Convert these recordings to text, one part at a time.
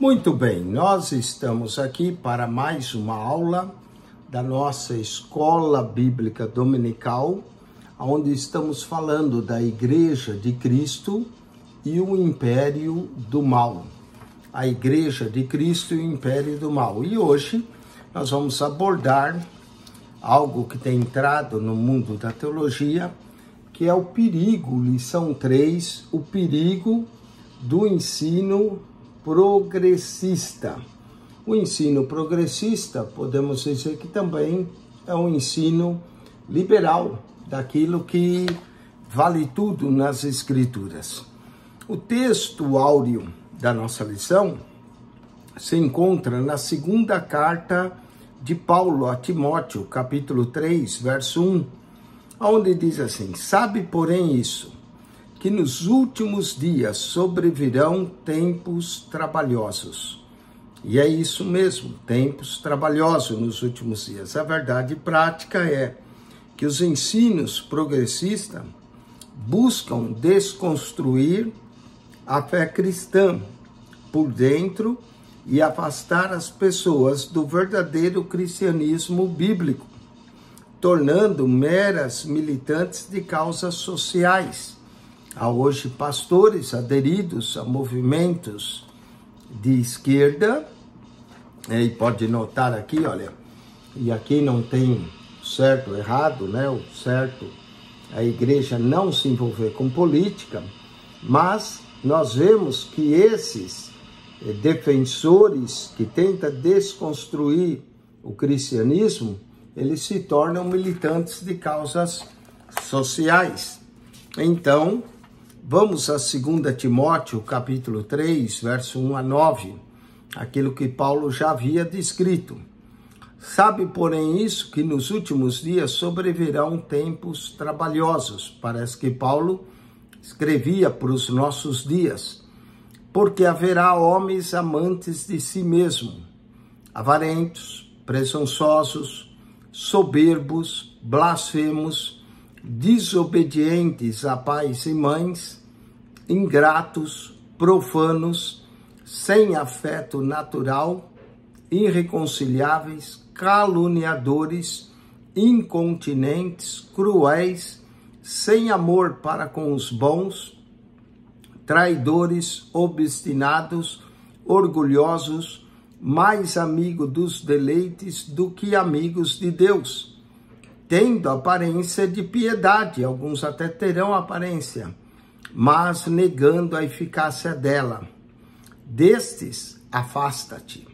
Muito bem, nós estamos aqui para mais uma aula da nossa Escola Bíblica Dominical, onde estamos falando da Igreja de Cristo e o Império do Mal. A Igreja de Cristo e o Império do Mal. E hoje nós vamos abordar algo que tem entrado no mundo da teologia, que é o perigo, lição 3, o perigo do ensino progressista. O ensino progressista, podemos dizer que também é um ensino liberal, daquilo que vale tudo nas Escrituras. O texto áureo da nossa lição se encontra na segunda carta de Paulo a Timóteo, capítulo 3, verso 1, onde diz assim: sabe, porém, isso, que nos últimos dias sobrevirão tempos trabalhosos. E é isso mesmo, tempos trabalhosos nos últimos dias. A verdade prática é que os ensinos progressistas buscam desconstruir a fé cristã por dentro e afastar as pessoas do verdadeiro cristianismo bíblico, tornando meras militantes de causas sociais. Há hoje pastores aderidos a movimentos de esquerda, e pode notar aqui, olha, e aqui não tem certo ou errado, né? O certo é a igreja não se envolver com política, mas nós vemos que esses defensores que tentam desconstruir o cristianismo, eles se tornam militantes de causas sociais. Então, vamos a 2 Timóteo, capítulo 3, verso 1 a 9, aquilo que Paulo já havia descrito. Sabe, porém, isso, que nos últimos dias sobrevirão tempos trabalhosos. Parece que Paulo escrevia para os nossos dias. Porque haverá homens amantes de si mesmo, avarentos, presunçosos, soberbos, blasfemos, desobedientes a pais e mães, ingratos, profanos, sem afeto natural, irreconciliáveis, caluniadores, incontinentes, cruéis, sem amor para com os bons, traidores, obstinados, orgulhosos, mais amigo dos deleites do que amigos de Deus, tendo aparência de piedade, alguns até terão aparência, mas negando a eficácia dela. Destes, afasta-te,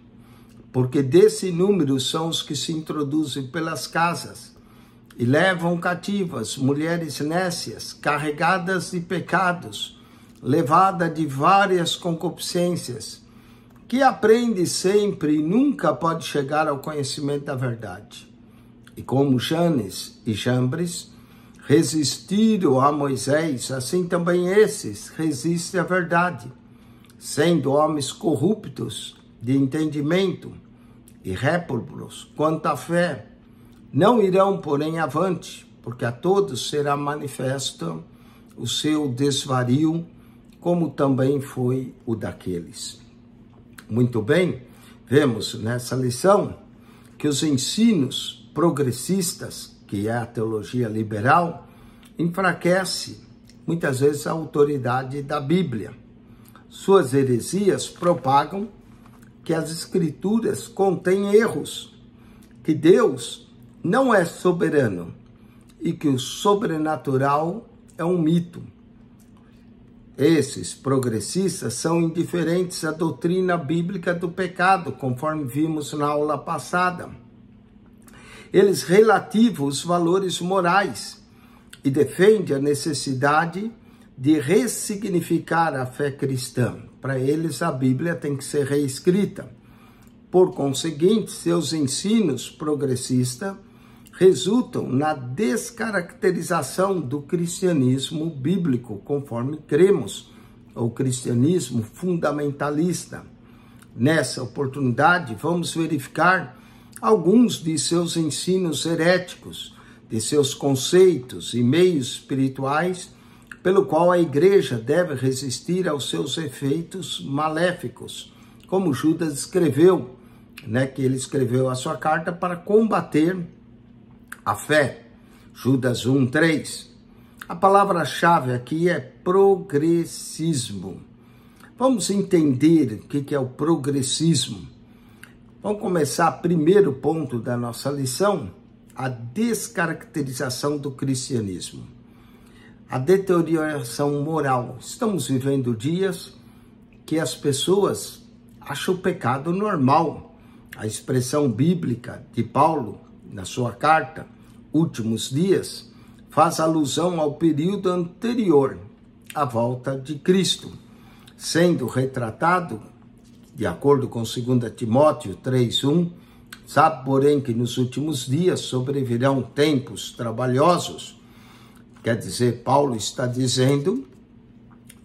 porque desse número são os que se introduzem pelas casas e levam cativas mulheres nécias, carregadas de pecados, levada de várias concupiscências, que aprende sempre e nunca pode chegar ao conhecimento da verdade. E como Janes e Jambres resistiram a Moisés, assim também esses resistem à verdade, sendo homens corruptos de entendimento e réprobos quanto à fé. Não irão, porém, avante, porque a todos será manifesto o seu desvario, como também foi o daqueles. Muito bem, vemos nessa lição que os ensinos progressistas, que é a teologia liberal, enfraquece muitas vezes a autoridade da Bíblia. Suas heresias propagam que as Escrituras contêm erros, que Deus não é soberano e que o sobrenatural é um mito. Esses progressistas são indiferentes à doutrina bíblica do pecado, conforme vimos na aula passada. Eles relativam os valores morais e defendem a necessidade de ressignificar a fé cristã. Para eles, a Bíblia tem que ser reescrita. Por conseguinte, seus ensinos progressistas resultam na descaracterização do cristianismo bíblico, conforme cremos, o cristianismo fundamentalista. Nessa oportunidade, vamos verificar alguns de seus ensinos heréticos, de seus conceitos e meios espirituais, pelo qual a igreja deve resistir aos seus efeitos maléficos, como Judas escreveu, né, que ele escreveu a sua carta para combater a fé. Judas 1:3. A palavra-chave aqui é progressismo. Vamos entender o que é o progressismo. Vamos começar, primeiro ponto da nossa lição, a descaracterização do cristianismo. A deterioração moral. Estamos vivendo dias que as pessoas acham o pecado normal. A expressão bíblica de Paulo, na sua carta, Últimos Dias, faz alusão ao período anterior à volta de Cristo, sendo retratado, de acordo com 2 Timóteo 3:1, sabe, porém, que nos últimos dias sobrevirão tempos trabalhosos. Quer dizer, Paulo está dizendo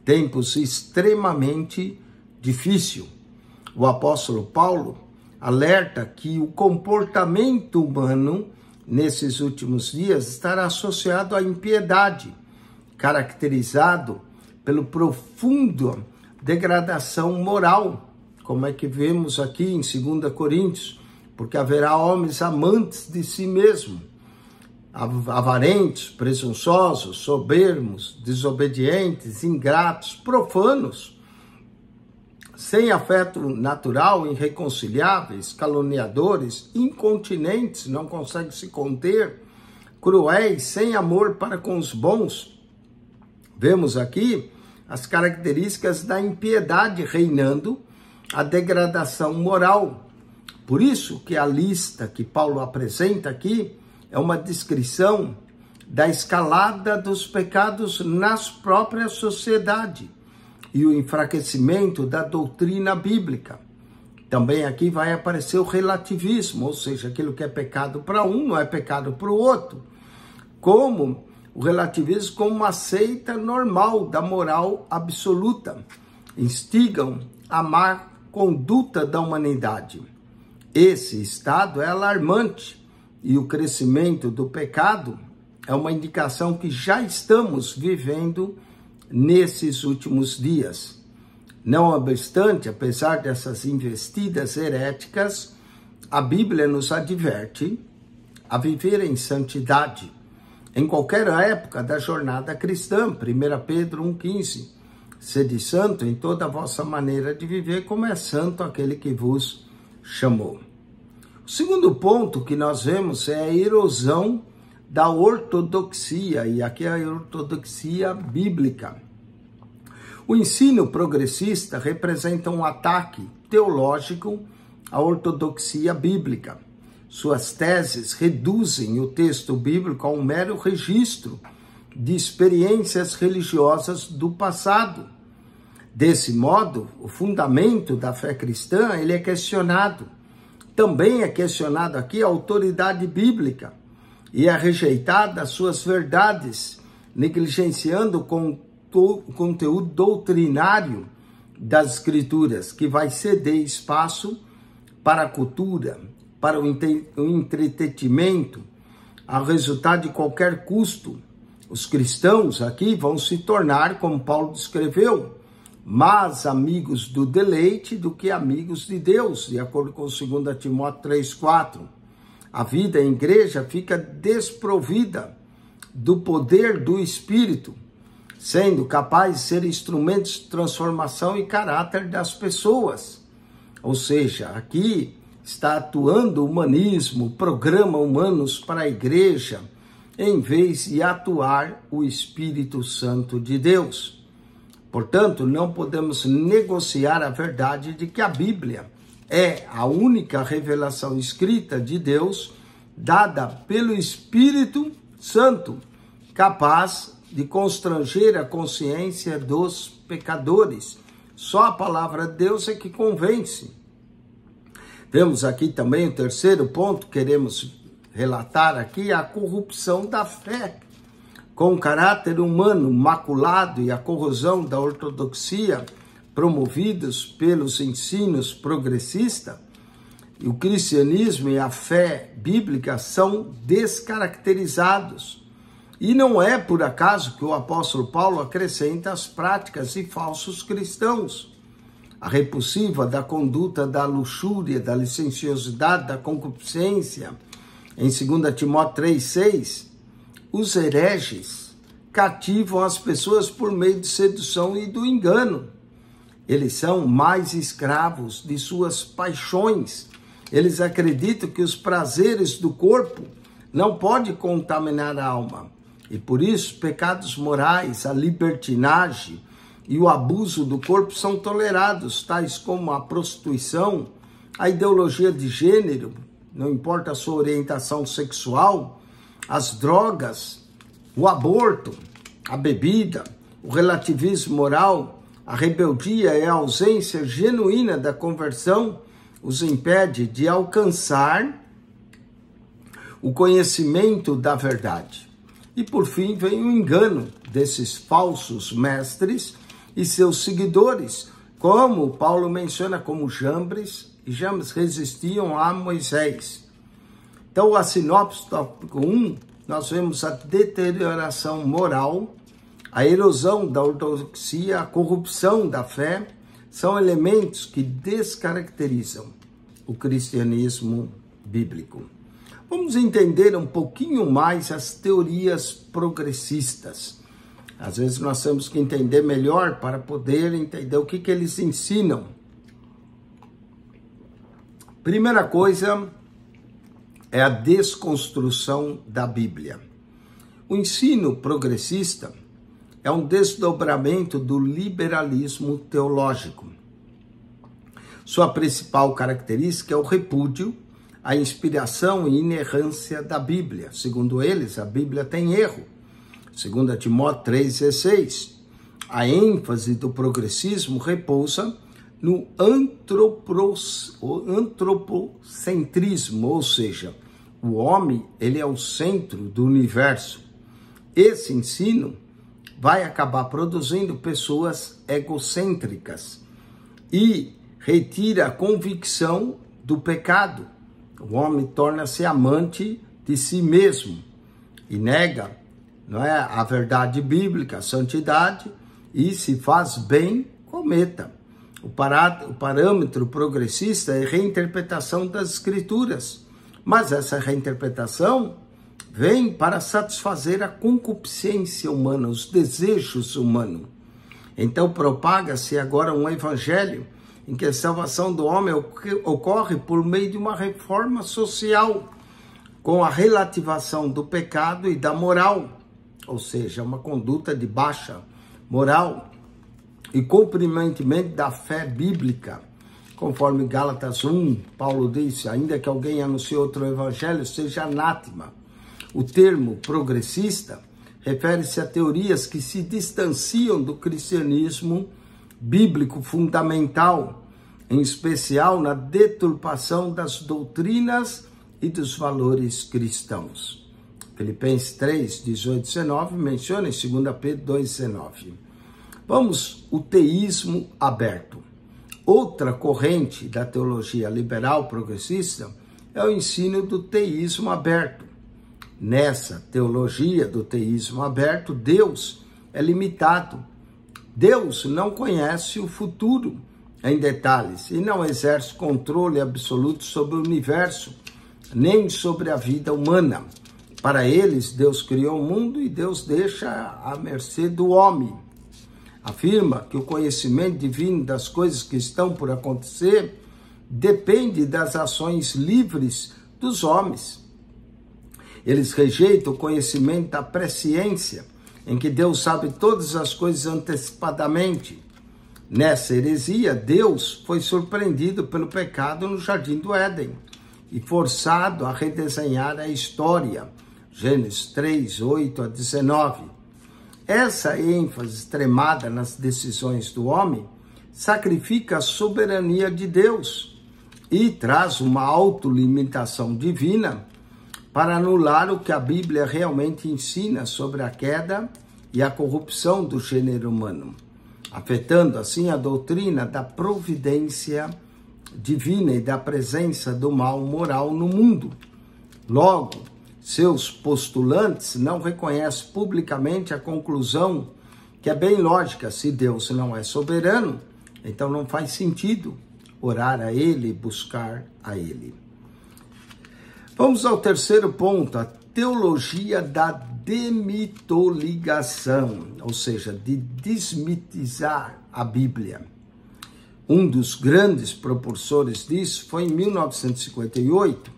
tempos extremamente difíceis. O apóstolo Paulo alerta que o comportamento humano nesses últimos dias estará associado à impiedade, caracterizado pelo profundo degradação moral, como é que vemos aqui em 2 Coríntios, porque haverá homens amantes de si mesmo, avarentes, presunçosos, soberbos, desobedientes, ingratos, profanos, sem afeto natural, irreconciliáveis, caluniadores, incontinentes, não conseguem se conter, cruéis, sem amor para com os bons. Vemos aqui as características da impiedade reinando, a degradação moral. Por isso que a lista que Paulo apresenta aqui é uma descrição da escalada dos pecados nas próprias sociedades e o enfraquecimento da doutrina bíblica. Também aqui vai aparecer o relativismo, ou seja, aquilo que é pecado para um não é pecado para o outro. Como o relativismo como uma seita normal da moral absoluta. Instigam a má conduta da humanidade. Esse estado é alarmante e o crescimento do pecado é uma indicação que já estamos vivendo nesses últimos dias. Não obstante, apesar dessas investidas heréticas, a Bíblia nos adverte a viver em santidade em qualquer época da jornada cristã. 1 Pedro 1,15. Sede santo em toda a vossa maneira de viver, como é santo aquele que vos chamou. O segundo ponto que nós vemos é a erosão da ortodoxia, e aqui é a ortodoxia bíblica. O ensino progressista representa um ataque teológico à ortodoxia bíblica. Suas teses reduzem o texto bíblico a um mero registro de experiências religiosas do passado. Desse modo, o fundamento da fé cristã ele é questionado. Também é questionado aqui a autoridade bíblica e é rejeitada as suas verdades, negligenciando o conteúdo doutrinário das Escrituras, que vai ceder espaço para a cultura, para o entretenimento, ao resultado de qualquer custo. Os cristãos aqui vão se tornar, como Paulo descreveu, mais amigos do deleite do que amigos de Deus, de acordo com 2 Timóteo 3:4. A vida em igreja fica desprovida do poder do Espírito, sendo capaz de ser instrumentos de transformação e caráter das pessoas. Ou seja, aqui está atuando o humanismo, o programa Humanos para a Igreja, em vez de atuar o Espírito Santo de Deus. Portanto, não podemos negociar a verdade de que a Bíblia é a única revelação escrita de Deus, dada pelo Espírito Santo, capaz de constranger a consciência dos pecadores. Só a palavra de Deus é que convence. Vemos aqui também o terceiro ponto, queremos relatar aqui, a corrupção da fé, com o caráter humano maculado e a corrosão da ortodoxia promovidos pelos ensinos progressistas. O cristianismo e a fé bíblica são descaracterizados. E não é por acaso que o apóstolo Paulo acrescenta as práticas de falsos cristãos. a repulsiva da conduta da luxúria, da licenciosidade, da concupiscência. Em 2 Timóteo 3,6, os hereges cativam as pessoas por meio de sedução e do engano. Eles são mais escravos de suas paixões. Eles acreditam que os prazeres do corpo não podem contaminar a alma. E por isso, pecados morais, a libertinagem e o abuso do corpo são tolerados, tais como a prostituição, a ideologia de gênero, não importa a sua orientação sexual, as drogas, o aborto, a bebida, o relativismo moral, a rebeldia e a ausência genuína da conversão os impede de alcançar o conhecimento da verdade. E por fim vem o engano desses falsos mestres e seus seguidores, como Paulo menciona como Jambres, e Jambres resistiam a Moisés. Então, a sinopse tópico 1, nós vemos a deterioração moral, a erosão da ortodoxia, a corrupção da fé, são elementos que descaracterizam o cristianismo bíblico. Vamos entender um pouquinho mais as teorias progressistas. Às vezes nós temos que entender melhor para poder entender o que eles ensinam. Primeira coisa é a desconstrução da Bíblia. O ensino progressista é um desdobramento do liberalismo teológico. Sua principal característica é o repúdio à inspiração e inerrância da Bíblia. Segundo eles, a Bíblia tem erro. 2 Timóteo 3,16. A ênfase do progressismo repousa no antropocentrismo, ou seja, o homem ele é o centro do universo. Esse ensino vai acabar produzindo pessoas egocêntricas e retira a convicção do pecado. O homem torna-se amante de si mesmo e nega, não é, a verdade bíblica, a santidade, e se faz bem, cometa. O parâmetro progressista é a reinterpretação das escrituras, mas essa reinterpretação vem para satisfazer a concupiscência humana, os desejos humanos. Então propaga-se agora um evangelho em que a salvação do homem ocorre por meio de uma reforma social, com a relativação do pecado e da moral, ou seja, uma conduta de baixa moral, e cumprimento da fé bíblica, conforme Gálatas 1, Paulo disse, ainda que alguém anuncie outro evangelho, seja anátema. O termo progressista refere-se a teorias que se distanciam do cristianismo bíblico fundamental, em especial na deturpação das doutrinas e dos valores cristãos. Filipenses 3, 18 e 19 menciona em 2 Pedro 2, 19. Vamos, o teísmo aberto. Outra corrente da teologia liberal progressista é o ensino do teísmo aberto. Nessa teologia do teísmo aberto, Deus é limitado. Deus não conhece o futuro em detalhes e não exerce controle absoluto sobre o universo, nem sobre a vida humana. Para eles, Deus criou o mundo e Deus deixa à mercê do homem. Afirma que o conhecimento divino das coisas que estão por acontecer depende das ações livres dos homens. Eles rejeitam o conhecimento da presciência, em que Deus sabe todas as coisas antecipadamente. Nessa heresia, Deus foi surpreendido pelo pecado no Jardim do Éden e forçado a redesenhar a história. Gênesis 3, 8 a 19. Essa ênfase extremada nas decisões do homem sacrifica a soberania de Deus e traz uma autolimitação divina para anular o que a Bíblia realmente ensina sobre a queda e a corrupção do gênero humano, afetando assim a doutrina da providência divina e da presença do mal moral no mundo. Logo, seus postulantes não reconhecem publicamente a conclusão, que é bem lógica: se Deus não é soberano, Então não faz sentido orar a Ele, buscar a Ele. Vamos ao terceiro ponto, a teologia da demitoligação, ou seja, de desmitizar a Bíblia. Um dos grandes propulsores disso foi em 1958,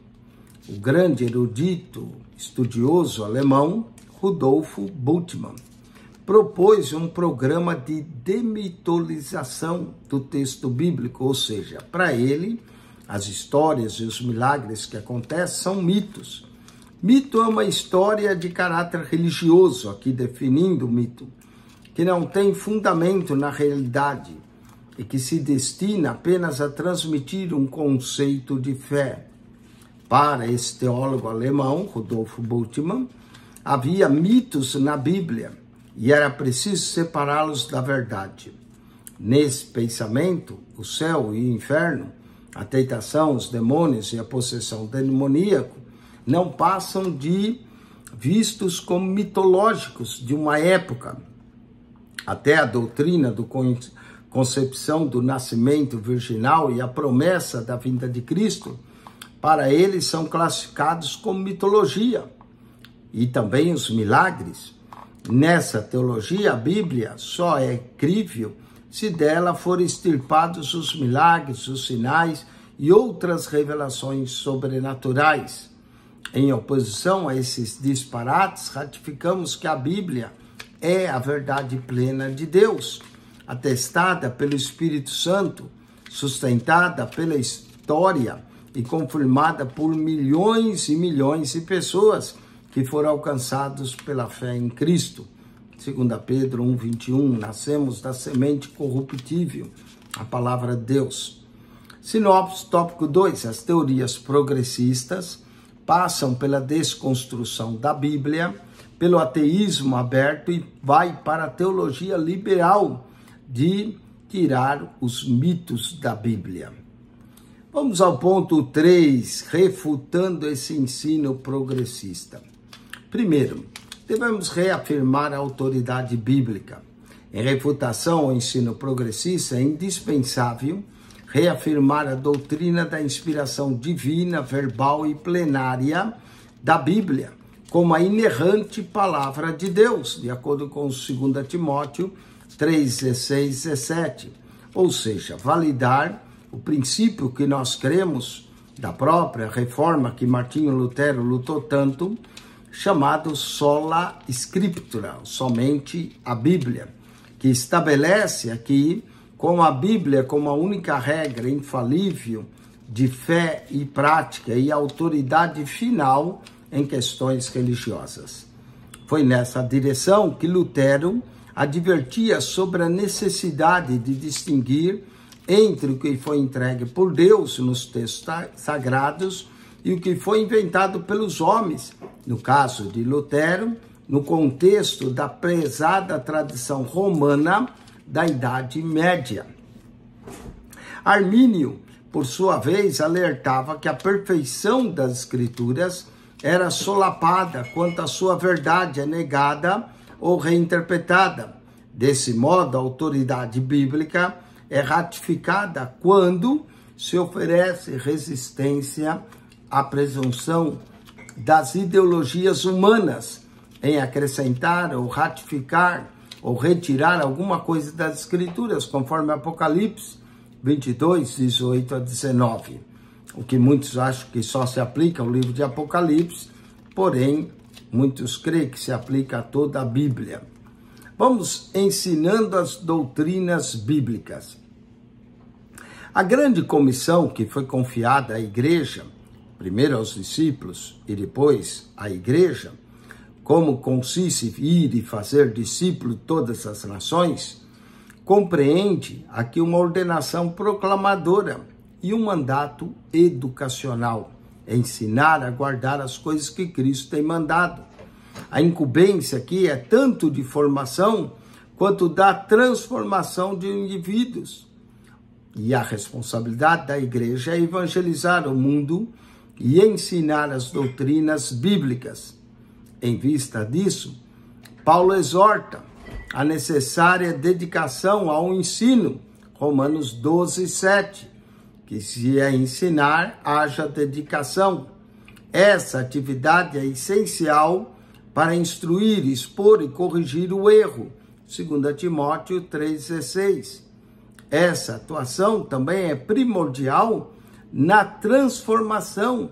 o grande erudito, estudioso alemão, Rudolf Bultmann, propôs um programa de demitologização do texto bíblico, ou seja, para ele, as histórias e os milagres que acontecem são mitos. Mito é uma história de caráter religioso, aqui definindo o mito, que não tem fundamento na realidade e que se destina apenas a transmitir um conceito de fé. Para esse teólogo alemão, Rudolf Bultmann, havia mitos na Bíblia e era preciso separá-los da verdade. Nesse pensamento, o céu e o inferno, a tentação, os demônios e a possessão demoníaca não passam de vistos como mitológicos de uma época. Até a doutrina da concepção do nascimento virginal e a promessa da vinda de Cristo, para eles são classificados como mitologia. E também os milagres. Nessa teologia, a Bíblia só é crível se dela forem extirpados os milagres, os sinais e outras revelações sobrenaturais. Em oposição a esses disparates, ratificamos que a Bíblia é a verdade plena de Deus, atestada pelo Espírito Santo, sustentada pela história e confirmada por milhões e milhões de pessoas que foram alcançados pela fé em Cristo. 2 Pedro 1,21, nascemos da semente corruptível, a palavra de Deus. Sinopse, tópico 2, as teorias progressistas passam pela desconstrução da Bíblia, pelo ateísmo aberto e vai para a teologia liberal de tirar os mitos da Bíblia. Vamos ao ponto 3, refutando esse ensino progressista. Primeiro, devemos reafirmar a autoridade bíblica. Em refutação ao ensino progressista, é indispensável reafirmar a doutrina da inspiração divina, verbal e plenária da Bíblia, como a inerrante palavra de Deus, de acordo com 2 Timóteo 3, 16, 17. Ou seja, validar o princípio que nós cremos da própria reforma que Martinho Lutero lutou tanto, chamado sola scriptura, somente a Bíblia, que estabelece aqui como a Bíblia como a única regra infalível de fé e prática e autoridade final em questões religiosas. Foi nessa direção que Lutero advertia sobre a necessidade de distinguir entre o que foi entregue por Deus nos textos sagrados e o que foi inventado pelos homens, no caso de Lutero, no contexto da prezada tradição romana da Idade Média. Armínio, por sua vez, alertava que a perfeição das Escrituras era solapada quanto a sua verdade é negada ou reinterpretada. Desse modo, a autoridade bíblica é ratificada quando se oferece resistência à presunção das ideologias humanas em acrescentar ou ratificar ou retirar alguma coisa das Escrituras, conforme Apocalipse 22, 18 a 19. O que muitos acham que só se aplica ao livro de Apocalipse, porém, muitos creem que se aplica a toda a Bíblia. Vamos ensinando as doutrinas bíblicas. A grande comissão que foi confiada à igreja, primeiro aos discípulos e depois à igreja, como consiste ir e fazer discípulo de todas as nações, compreende aqui uma ordenação proclamadora e um mandato educacional, ensinar a guardar as coisas que Cristo tem mandado. A incumbência aqui é tanto de formação quanto da transformação de indivíduos. E a responsabilidade da igreja é evangelizar o mundo e ensinar as doutrinas bíblicas. Em vista disso, Paulo exorta a necessária dedicação ao ensino Romanos 12, 7, que se é ensinar, haja dedicação. Essa atividade é essencial para instruir, expor e corrigir o erro. 2 Timóteo 3,16. Essa atuação também é primordial na transformação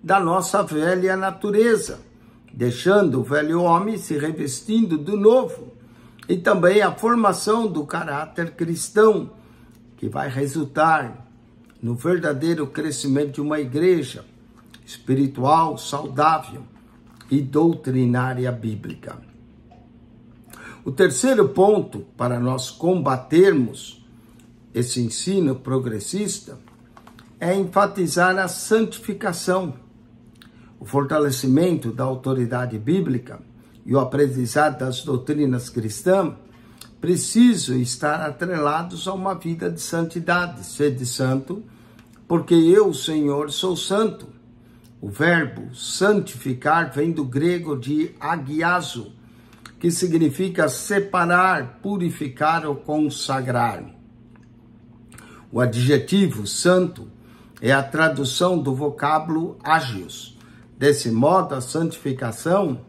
da nossa velha natureza, deixando o velho homem se revestindo do novo, e também a formação do caráter cristão, que vai resultar no verdadeiro crescimento de uma igreja espiritual, saudável e doutrinária bíblica. O terceiro ponto para nós combatermos esse ensino progressista é enfatizar a santificação, o fortalecimento da autoridade bíblica e o aprendizado das doutrinas cristãs precisam estar atrelados a uma vida de santidade. Sede santo, porque eu, Senhor, sou santo. O verbo santificar vem do grego de agiazo, que significa separar, purificar ou consagrar. O adjetivo santo é a tradução do vocábulo agios. Desse modo, a santificação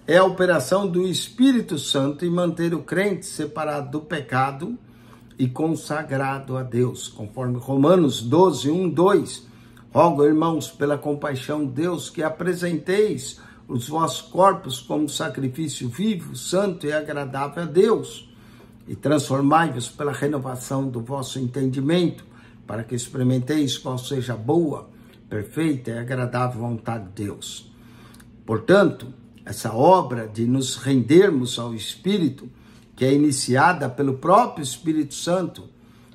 é a operação do Espírito Santo em manter o crente separado do pecado e consagrado a Deus, conforme Romanos 12, 1, 2. Rogo, irmãos, pela compaixão de Deus, que apresenteis os vossos corpos como sacrifício vivo, santo e agradável a Deus, e transformai-vos pela renovação do vosso entendimento, para que experimenteis qual seja a boa, perfeita e agradável vontade de Deus. Portanto, essa obra de nos rendermos ao Espírito, que é iniciada pelo próprio Espírito Santo,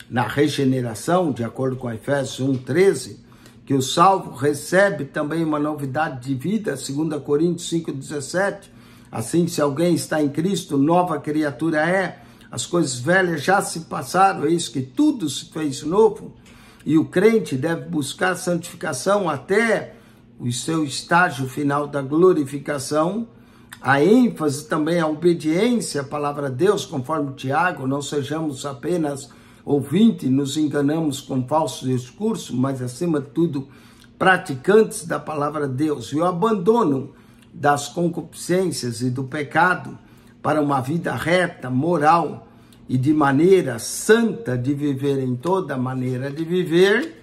na regeneração, de acordo com Efésios 1:13, que o salvo recebe também uma novidade de vida, 2 Coríntios 5:17, assim, se alguém está em Cristo, nova criatura é, as coisas velhas já se passaram, eis que tudo se fez novo, e o crente deve buscar santificação até o seu estágio final da glorificação. A ênfase também, a obediência à palavra de Deus, conforme Tiago, não sejamos apenas ouvintes, nos enganamos com falso discurso, mas acima de tudo, praticantes da palavra de Deus. E o abandono das concupiscências e do pecado para uma vida reta, moral e de maneira santa de viver, em toda maneira de viver,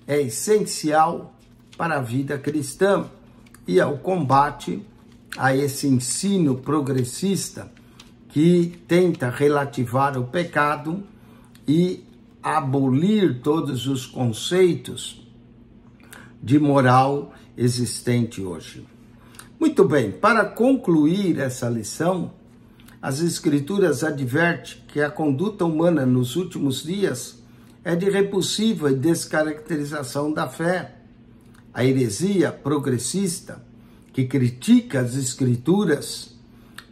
é essencial para a vida cristã e ao combate a esse ensino progressista que tenta relativar o pecado e abolir todos os conceitos de moral existente hoje. Muito bem, para concluir essa lição, as Escrituras advertem que a conduta humana nos últimos dias é de repulsiva e descaracterização da fé. A heresia progressista, que critica as Escrituras,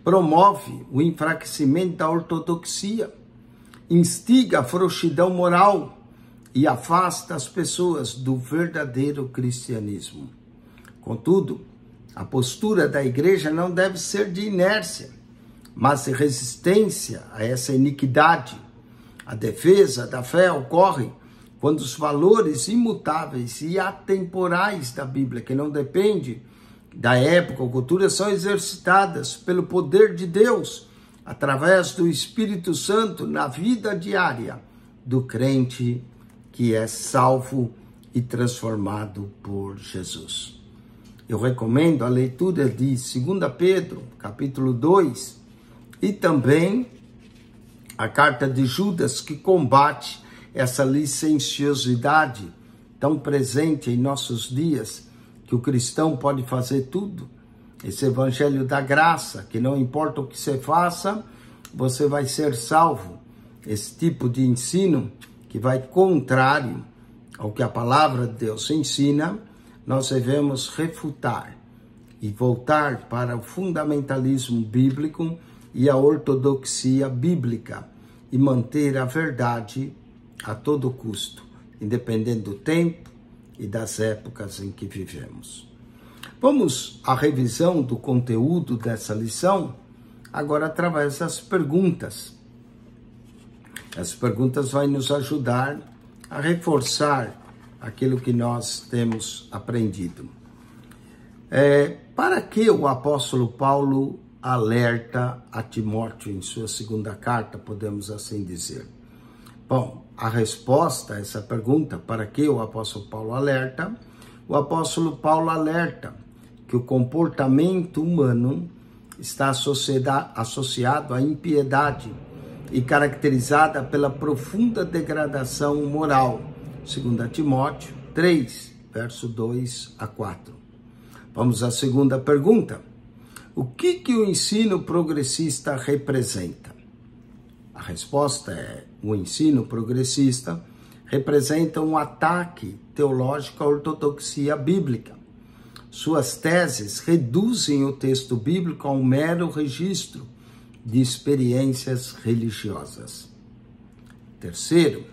promove o enfraquecimento da ortodoxia, instiga a frouxidão moral e afasta as pessoas do verdadeiro cristianismo. Contudo, a postura da igreja não deve ser de inércia, mas de resistência a essa iniquidade. A defesa da fé ocorre quando os valores imutáveis e atemporais da Bíblia, que não dependem da época ou cultura, são exercitadas pelo poder de Deus, através do Espírito Santo, na vida diária do crente que é salvo e transformado por Jesus. Eu recomendo a leitura de 2 Pedro, capítulo 2, e também a carta de Judas, que combate essa licenciosidade tão presente em nossos dias, que o cristão pode fazer tudo. Esse evangelho da graça, que não importa o que você faça, você vai ser salvo. Esse tipo de ensino, que vai contrário ao que a palavra de Deus ensina, nós devemos refutar e voltar para o fundamentalismo bíblico e a ortodoxia bíblica e manter a verdade a todo custo, independente do tempo e das épocas em que vivemos. Vamos à revisão do conteúdo dessa lição, agora através das perguntas. As perguntas vão nos ajudar a reforçar aquilo que nós temos aprendido. Para que o apóstolo Paulo alerta a Timóteo em sua segunda carta, podemos assim dizer? Bom, a resposta a essa pergunta, para que o apóstolo Paulo alerta? O apóstolo Paulo alerta que o comportamento humano está associado à impiedade e caracterizada pela profunda degradação moral, 2 Timóteo 3, verso 2 a 4. Vamos à segunda pergunta. O que o ensino progressista representa? A resposta é: o ensino progressista representa um ataque teológico à ortodoxia bíblica. Suas teses reduzem o texto bíblico a um mero registro de experiências religiosas. Terceiro,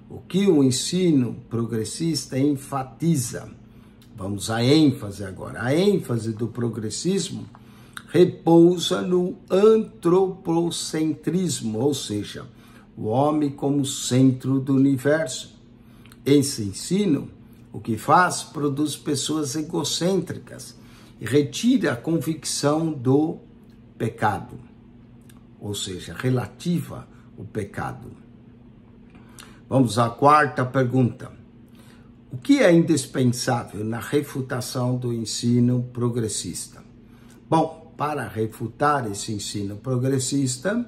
o que o ensino progressista enfatiza? Vamos à ênfase agora. A ênfase do progressismo repousa no antropocentrismo, ou seja, o homem como centro do universo. Esse ensino, o que faz, produz pessoas egocêntricas e retira a convicção do pecado, ou seja, relativa ao pecado. Vamos à quarta pergunta. O que é indispensável na refutação do ensino progressista? Bom, para refutar esse ensino progressista,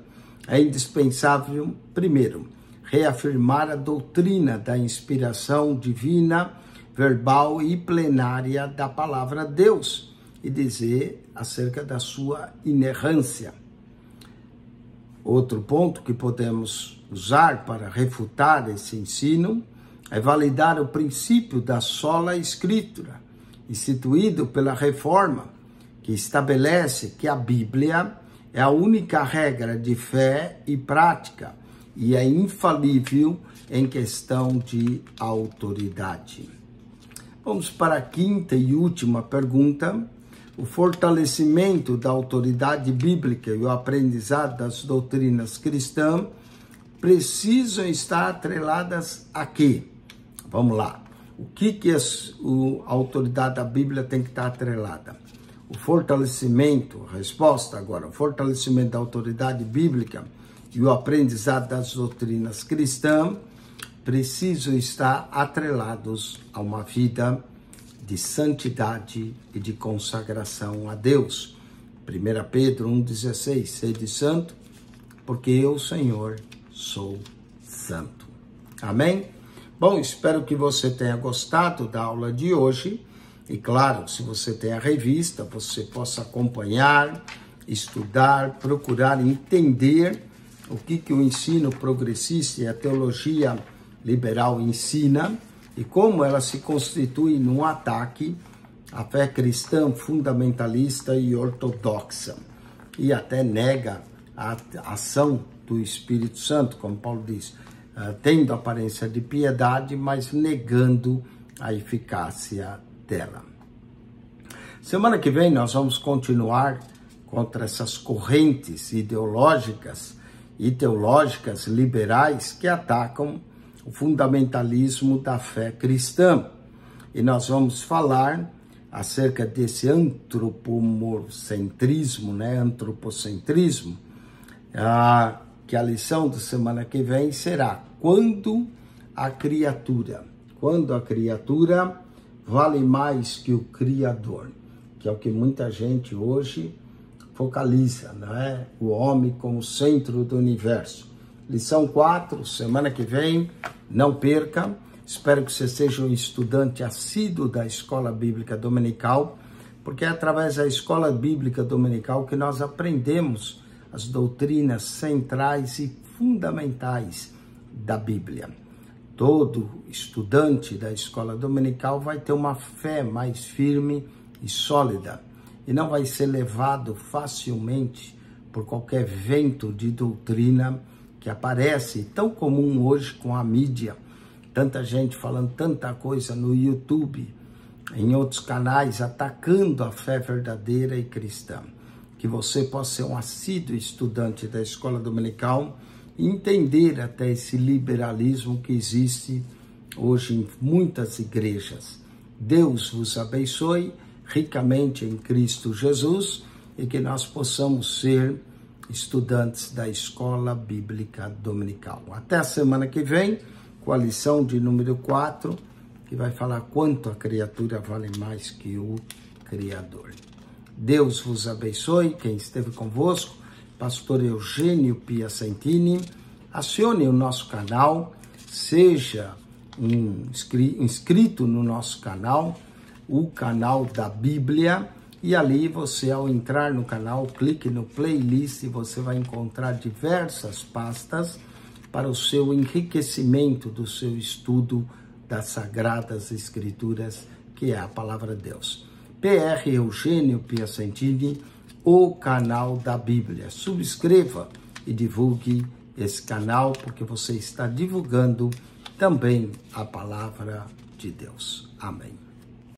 é indispensável, primeiro, reafirmar a doutrina da inspiração divina, verbal e plenária da palavra de Deus e dizer acerca da sua inerrância. Outro ponto que podemos usar para refutar esse ensino é validar o princípio da sola escritura, instituído pela Reforma, que estabelece que a Bíblia é a única regra de fé e prática e é infalível em questão de autoridade. Vamos para a quinta e última pergunta. O fortalecimento da autoridade bíblica e o aprendizado das doutrinas cristãs precisam estar atreladas a quê? Vamos lá. O que a autoridade da Bíblia tem que estar atrelada? O fortalecimento, a resposta agora, o fortalecimento da autoridade bíblica e o aprendizado das doutrinas cristãs precisam estar atrelados a uma vida de santidade e de consagração a Deus. 1 Pedro 1,16, sede santo, porque eu, Senhor, sou santo. Amém? Bom, espero que você tenha gostado da aula de hoje. E claro, se você tem a revista, você possa acompanhar, estudar, procurar entender o que o ensino progressista e a teologia liberal ensina e como ela se constitui num ataque à fé cristã fundamentalista e ortodoxa. E até nega a ação do Espírito Santo, como Paulo diz, tendo aparência de piedade, mas negando a eficácia dela. Semana que vem nós vamos continuar contra essas correntes ideológicas e teológicas liberais que atacam o fundamentalismo da fé cristã. E nós vamos falar acerca desse antropocentrismo, que a lição da semana que vem será quando a criatura vale mais que o Criador, que é o que muita gente hoje focaliza, não é? O homem como centro do universo. Lição 4, semana que vem, não perca. Espero que você seja um estudante assíduo da Escola Bíblica Dominical, porque é através da Escola Bíblica Dominical que nós aprendemos as doutrinas centrais e fundamentais da Bíblia. Todo estudante da Escola Dominical vai ter uma fé mais firme e sólida e não vai ser levado facilmente por qualquer vento de doutrina que aparece, tão comum hoje com a mídia, tanta gente falando tanta coisa no YouTube, em outros canais, atacando a fé verdadeira e cristã. Que você possa ser um assíduo estudante da Escola Dominical entender até esse liberalismo que existe hoje em muitas igrejas. Deus vos abençoe ricamente em Cristo Jesus e que nós possamos ser estudantes da Escola Bíblica Dominical. Até a semana que vem, com a lição de número 4, que vai falar quanto a criatura vale mais que o Criador. Deus vos abençoe. Quem esteve convosco, pastor Eugênio Piacentini. Acione o nosso canal, seja inscrito no nosso canal, o canal da Bíblia, e ali você, ao entrar no canal, clique no playlist e você vai encontrar diversas pastas para o seu enriquecimento do seu estudo das Sagradas Escrituras, que é a Palavra de Deus. PR Eugênio Piacentini, o canal da Bíblia. Subscreva e divulgue esse canal, porque você está divulgando também a Palavra de Deus. Amém.